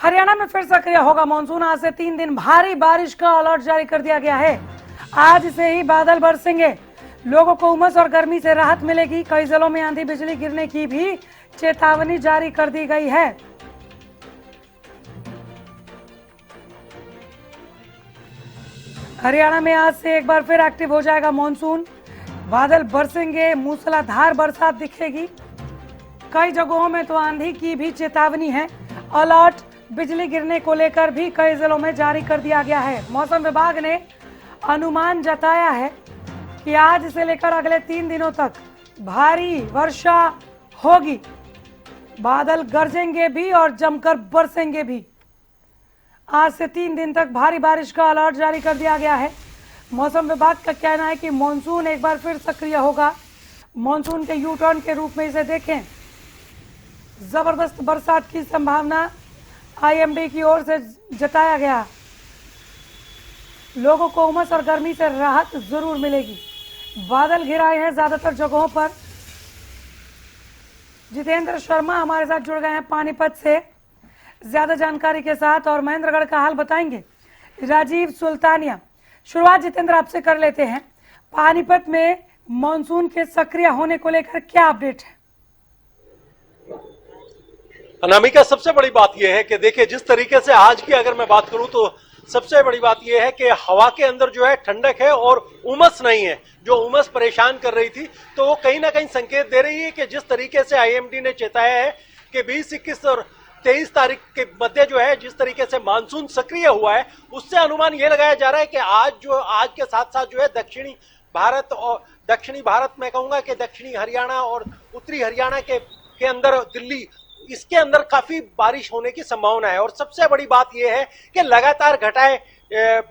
हरियाणा में फिर सक्रिय होगा मानसून। आज से 3 दिन भारी बारिश का अलर्ट जारी कर दिया गया है। आज से ही बादल बरसेंगे, लोगों को उमस और गर्मी से राहत मिलेगी। कई जिलों में आंधी बिजली गिरने की भी चेतावनी जारी कर दी गई है। हरियाणा में आज से एक बार फिर एक्टिव हो जाएगा मानसून। बादल बरसेंगे, मूसलाधार बरसात दिखेगी। कई जगहों में तो आंधी की भी चेतावनी है। अलर्ट बिजली गिरने को लेकर भी कई जिलों में जारी कर दिया गया है। मौसम विभाग ने अनुमान जताया है कि आज से लेकर अगले 3 दिनों तक भारी वर्षा होगी। बादल गरजेंगे भी और जमकर बरसेंगे भी। आज से 3 दिन तक भारी बारिश का अलर्ट जारी कर दिया गया है। मौसम विभाग का कहना है कि मॉनसून एक बार फिर सक्रिय होगा। मॉनसून के यू टर्न के रूप में इसे देखें। जबरदस्त बरसात की संभावना आईएमडी की ओर से जताया गया। लोगों को उमस और गर्मी से राहत जरूर मिलेगी। बादल घिराए हैं ज्यादातर जगहों पर। जितेंद्र शर्मा हमारे साथ जुड़ गए हैं पानीपत से ज्यादा जानकारी के साथ और महेंद्रगढ़ का हाल बताएंगे राजीव सुल्तानिया। शुरुआत जितेंद्र आपसे कर लेते हैं। पानीपत में मॉनसून के सक्रिय होने को लेकर क्या अपडेट है? अनामिका, सबसे बड़ी बात यह है कि देखिए, जिस तरीके से आज की अगर मैं बात करूं तो सबसे बड़ी बात यह है कि हवा के अंदर जो है ठंडक है और उमस नहीं है। जो उमस परेशान कर रही थी तो वो कहीं ना कहीं संकेत दे रही है कि जिस तरीके से आईएमडी ने चेताया है कि 20, 21 और 23 तारीख के मध्य जो है जिस तरीके से मानसून सक्रिय हुआ है, उससे अनुमान यह लगाया जा रहा है कि आज के साथ साथ जो है दक्षिणी भारत में कहूंगा कि दक्षिणी हरियाणा और उत्तरी हरियाणा के अंदर दिल्ली, इसके अंदर काफी बारिश होने की संभावना है। और सबसे बड़ी बात यह है कि लगातार घटाएं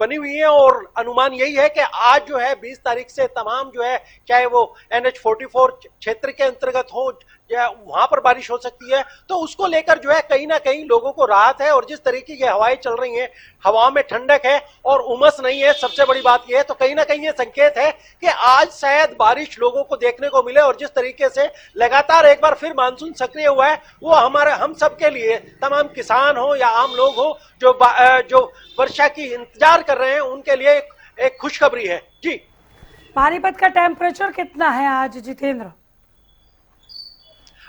बनी हुई है और अनुमान यही है कि आज जो है 20 तारीख से तमाम जो है, चाहे वो NH-44 क्षेत्र के अंतर्गत हो या वहां पर बारिश हो सकती है, तो उसको लेकर जो है कहीं ना कहीं लोगों को राहत है। और जिस तरीके की हवाएं चल रही हैं, हवा में ठंडक है और उमस नहीं है। सबसे बड़ी बात यह है, तो कहीं ना कहीं ये संकेत है कि आज शायद बारिश लोगों को देखने को मिले। और जिस तरीके से लगातार एक बार फिर मानसून सक्रिय हुआ है, वो हम सबके लिए, तमाम किसान हो या आम लोग हो जो वर्षा की इंतजार कर रहे हैं, उनके लिए एक खुशखबरी है। जी, पानीपत का टेम्परेचर कितना है आज जितेंद्र?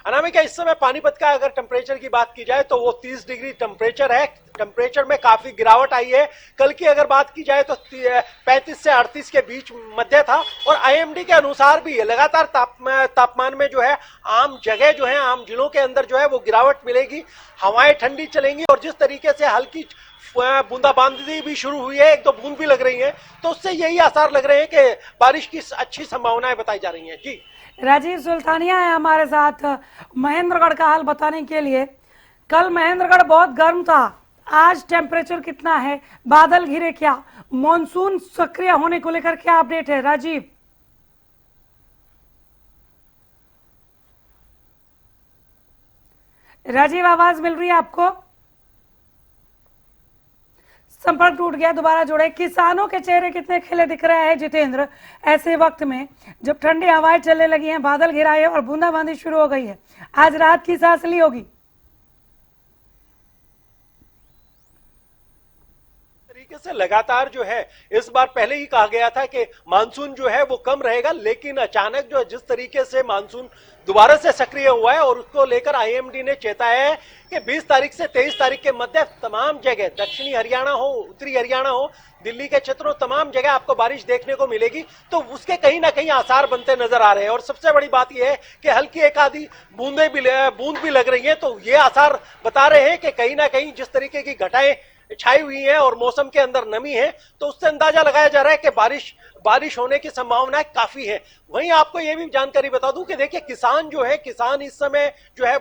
अनामिका, इस समय पानीपत का अगर टेम्परेचर की बात की जाए तो वो 30 डिग्री टेम्परेचर है। टेम्परेचर में काफी गिरावट आई है। कल की अगर बात की जाए तो 35 से 38 के बीच मध्य था। और आईएमडी के अनुसार भी लगातार तापमान में जो है आम जगह जो है, आम जिलों के अंदर जो है वो गिरावट मिलेगी। हवाएं ठंडी चलेंगी और जिस तरीके से हल्की बूंदाबांदी भी शुरू हुई है, 1-2 बूंद भी लग रही है, तो उससे यही आसार लग रहे हैं कि बारिश की अच्छी संभावनाएं बताई जा रही हैं। जी, राजीव सुल्तानिया है हमारे साथ महेंद्रगढ़ का हाल बताने के लिए। कल महेंद्रगढ़ बहुत गर्म था, आज टेम्परेचर कितना है? बादल घिरे क्या? मॉनसून सक्रिय होने को लेकर क्या अपडेट है राजीव? राजीव, आवाज मिल रही है आपको? संपर्क टूट गया, दोबारा जुड़े। किसानों के चेहरे कितने खिले दिख रहे हैं जितेंद्र ऐसे वक्त में, जब ठंडी हवाएं चलने लगी हैं, बादल घिराए हैं और बूंदाबांदी शुरू हो गई है। आज रात की सांस ली होगी। तरीके से लगातार जो है, इस बार पहले ही कहा गया था कि मानसून जो है वो कम रहेगा, लेकिन अचानक जो है जिस तरीके से मानसून दोबारा से सक्रिय हुआ है और उसको लेकर आईएमडी ने चेताया है कि 20 तारीख से 23 तारीख के मध्य तमाम जगह, दक्षिणी हरियाणा हो, उत्तरी हरियाणा हो, दिल्ली के क्षेत्रों, तमाम जगह आपको बारिश देखने को मिलेगी। तो उसके कहीं ना कहीं आसार बनते नजर आ रहे हैं। और सबसे बड़ी बात यह है कि हल्की एक आधी बूंद भी लग रही है, तो ये आसार बता रहे हैं कि कहीं ना कहीं जिस तरीके की घटाएं छाई हुई है और मौसम के अंदर नमी है, तो उससे अंदाजा लगाया जा रहा है कि बारिश होने की संभावना काफी है। वहीं आपको यह भी जानकारी बता दूं कि देखिए, किसान इस समय जो है,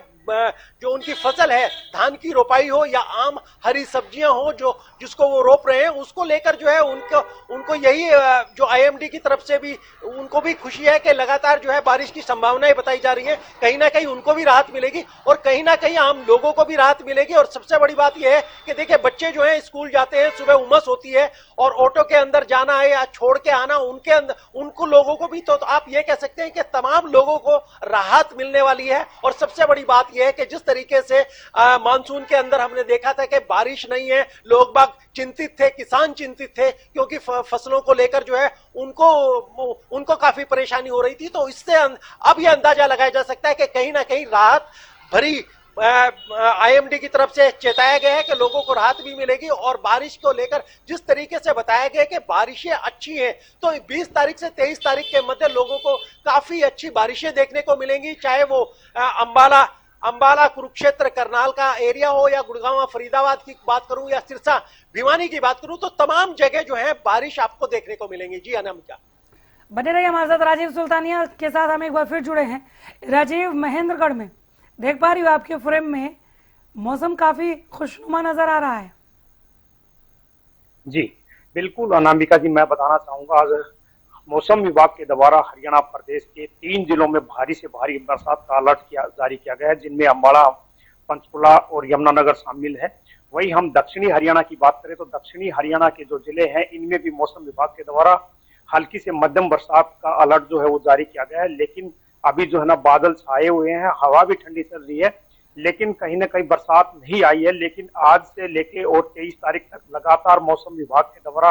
जो उनकी फसल है, धान की रोपाई हो या आम हरी सब्जियां हो जिसको वो रोप रहे हैं, उसको लेकर जो है उनको यही जो आईएमडी की तरफ से भी उनको भी खुशी है कि लगातार जो है बारिश की संभावनाएं बताई जा रही है। कहीं ना कहीं उनको भी राहत मिलेगी और कहीं ना कहीं आम लोगों को भी राहत मिलेगी। और सबसे बड़ी बात यह है कि देखिए, बच्चे जो है स्कूल जाते हैं, सुबह उमस होती है और ऑटो के अंदर जाना है या छोड़ के आना, उनके अंदर उनको लोगों को भी तो आप ये कह सकते हैं कि तमाम लोगों को राहत मिलने वाली है। और सबसे बड़ी बात यह है कि जिस तरीके से मानसून के अंदर हमने देखा था कि बारिश नहीं है, लोग बाग चिंतित थे, किसान चिंतित थे, क्योंकि फसलों को लेकर जो है उनको काफी परेशानी हो रही थी। तो इससे अब यह अंदाजा लगाया जा सकता है कि कहीं ना कहीं राहत भरी आईएमडी की तरफ से चेताया गया है कि लोगों को राहत भी मिलेगी। और बारिश को लेकर जिस तरीके से बताया गया कि बारिशें अच्छी हैं, तो 20 तारीख से 23 तारीख के मध्य लोगों को काफी अच्छी बारिशें देखने को मिलेंगी, चाहे वो अंबाला कुरुक्षेत्र करनाल का एरिया हो या गुड़गांव फरीदाबाद की बात करूं या सिरसा भिवानी की बात करूं, तो तमाम जगह जो है बारिश आपको देखने को मिलेंगी। जी अनामिका, बने रहिए हमारे साथ। राजीव सुल्तानिया के साथ हम एक बार फिर जुड़े हैं। राजीव, महेंद्रगढ़ में देख पा रही हूँ आपके फ्रेम में मौसम काफी खुशनुमा नजर आ रहा है। जी बिल्कुल अनामिका जी, मैं बताना चाहूंगा आज मौसम विभाग के द्वारा हरियाणा प्रदेश के 3 जिलों में भारी से भारी बरसात का अलर्ट जारी किया गया है, जिनमें अम्बाला, पंचकुला और यमुनानगर शामिल है। वहीं हम दक्षिणी हरियाणा की बात करें तो दक्षिणी हरियाणा के जो जिले हैं इनमें भी मौसम विभाग के द्वारा हल्की से मध्यम बरसात का अलर्ट जो है वो जारी किया गया है। लेकिन अभी जो है ना बादल छाए हुए हैं, हवा भी ठंडी चल रही है, लेकिन कहीं ना कहीं बरसात नहीं आई है। लेकिन आज से लेके और 23 तारीख तक लगातार मौसम विभाग के द्वारा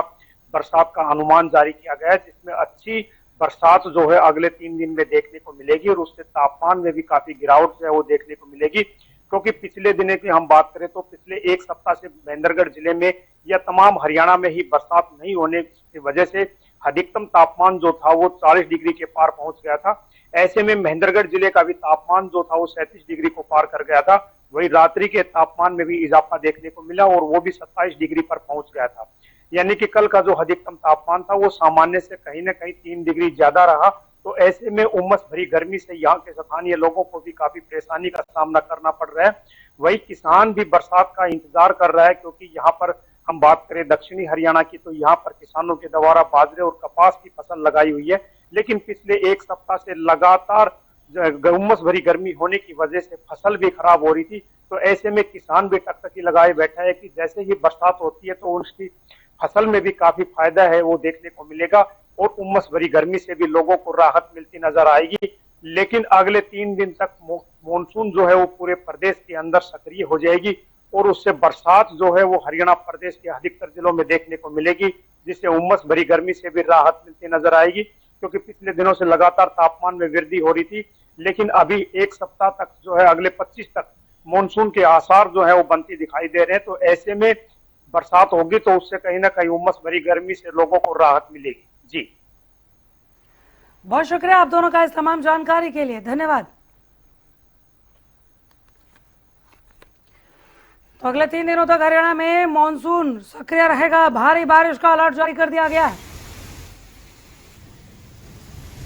बरसात का अनुमान जारी किया गया है, जिसमें अच्छी बरसात जो है अगले 3 दिन में देखने को मिलेगी और उससे तापमान में भी काफी गिरावट जो है वो देखने को मिलेगी। क्योंकि पिछले दिनों की हम बात करें तो पिछले एक सप्ताह से महेंद्रगढ़ जिले में या तमाम हरियाणा में ही बरसात नहीं होने की वजह से अधिकतम तापमान जो था वो 40 डिग्री के पार पहुंच गया था। ऐसे में महेंद्रगढ़ जिले का भी तापमान जो था वो 37 डिग्री को पार कर गया था। वही रात्रि के तापमान में भी इजाफा देखने को मिला और वो भी 27 डिग्री पर पहुंच गया था। यानी कि कल का जो अधिकतम तापमान था वो सामान्य से कहीं ना कहीं 3 डिग्री ज्यादा रहा। तो ऐसे में उमस भरी गर्मी से यहाँ के स्थानीय लोगों को भी काफी परेशानी का सामना करना पड़ रहा है। वही किसान भी बरसात का इंतजार कर रहा है, क्योंकि यहाँ पर हम बात करें दक्षिणी हरियाणा की तो यहाँ पर किसानों के द्वारा बाजरे और कपास की फसल लगाई हुई है। लेकिन पिछले एक सप्ताह से लगातार उमस भरी गर्मी होने की वजह से फसल भी खराब हो रही थी। तो ऐसे में किसान भी टकटकी लगाए बैठा है कि जैसे ही बरसात होती है तो उसकी फसल में भी काफी फायदा है वो देखने को मिलेगा और उमस भरी गर्मी से भी लोगों को राहत मिलती नजर आएगी। लेकिन अगले 3 दिन तक मानसून जो है वो पूरे प्रदेश के अंदर सक्रिय हो जाएगी और उससे बरसात जो है वो हरियाणा प्रदेश के अधिकतर जिलों में देखने को मिलेगी, जिससे उमस भरी गर्मी से भी राहत मिलती नजर आएगी। क्योंकि पिछले दिनों से लगातार तापमान में वृद्धि हो रही थी, लेकिन अभी एक सप्ताह तक जो है अगले 25 तक मानसून के आसार जो है वो बनती दिखाई दे रहे हैं। तो ऐसे में बरसात होगी तो उससे कहीं ना कहीं उमस भरी गर्मी से लोगों को राहत मिलेगी। जी बहुत शुक्रिया आप दोनों का इस तमाम जानकारी के लिए, धन्यवाद। तो अगले 3 दिनों तक हरियाणा में मॉनसून सक्रिय रहेगा, भारी बारिश का अलर्ट जारी कर दिया गया है।